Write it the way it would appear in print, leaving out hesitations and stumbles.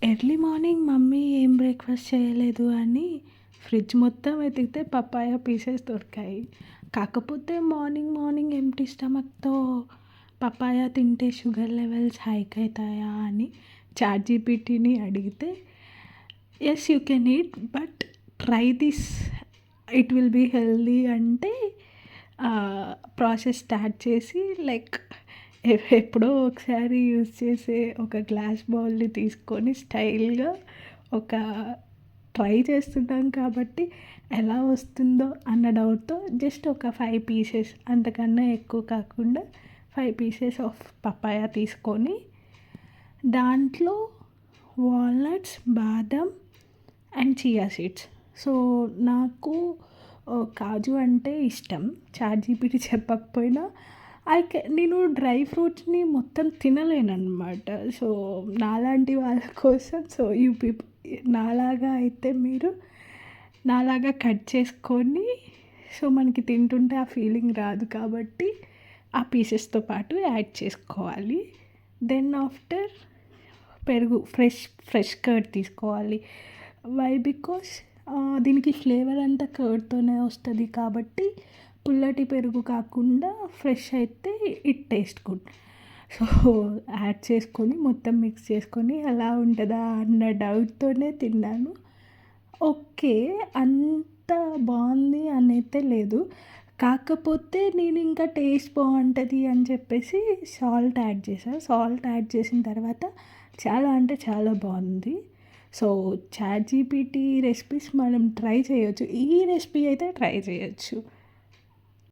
Early morning mummy ఏం breakfast చేయలేదు అని ఫ్రిడ్జ్ మొత్తం వెతికితే పపాయ పీసెస్ దొరికాయి. కాకపోతే మార్నింగ్ మార్నింగ్ ఎంప్టీ స్టమక్‌తో పపాయ తింటే షుగర్ లెవెల్స్ హైక్ అయితాయా అని చాట్‌జీపీటీని అడిగితే, yes you can eat but try this, it will be healthy అంటే ప్రాసెస్ స్టార్ట్ చేసి లైక్ ఎప్పుడో ఒకసారి యూజ్ చేసే ఒక గ్లాస్ బౌల్‌ని తీసుకొని స్టైల్‌గా ఒక ట్రై చేస్తున్నాం కాబట్టి ఎలా వస్తుందో అన్న డౌట్‌తో జస్ట్ ఒక 5 పీసెస్, అంతకన్నా ఎక్కువ కాకుండా 5 పీసెస్ ఆఫ్ పపాయ తీసుకొని దాంట్లో వాల్నట్స్, బాదం అండ్ చియా సీడ్స్. సో నాకు కాజు అంటే ఇష్టం. చాట్‌జీపీటీ చెప్పకపోయినా నేను డ్రై ఫ్రూట్స్‌ని మొత్తం తినలేననమాట. సో నాలాంటి వాళ్ళ కోసం, సో నాలాగా అయితే మీరు నాలాగా కట్ చేసుకొని, సో మనకి తింటుంటే ఆ ఫీలింగ్ రాదు కాబట్టి ఆ పీసెస్‌తో పాటు యాడ్ చేసుకోవాలి. దెన్ ఆఫ్టర్ పెరుగు, ఫ్రెష్ కర్డ్ తీసుకోవాలి. వై? బికాస్ దీనికి ఫ్లేవర్ అంతా కర్డ్‌తోనే వస్తది కాబట్టి పుల్లటి పెరుగు కాకుండా ఫ్రెష్ అయితే it taste good. So add చేసుకొని మొత్తం మిక్స్ చేసుకొని ఎలా ఉంటుందా అన్న డౌట్‌తోనే తిన్నాను. ఓకే. అంత బాగుంది అనైతే లేదు. కాకపోతే నేను ఇంకా టేస్ట్ బాగుంటుంది అని చెప్పేసి సాల్ట్ యాడ్ చేశాను. సాల్ట్ యాడ్ చేసిన తర్వాత చాలా అంటే చాలా బాగుంది. సో చాట్‌జీపీటీ రెసిపీస్ మనం ట్రై చేయొచ్చు. ఈ రెసిపీ అయితే ట్రై చేయొచ్చు.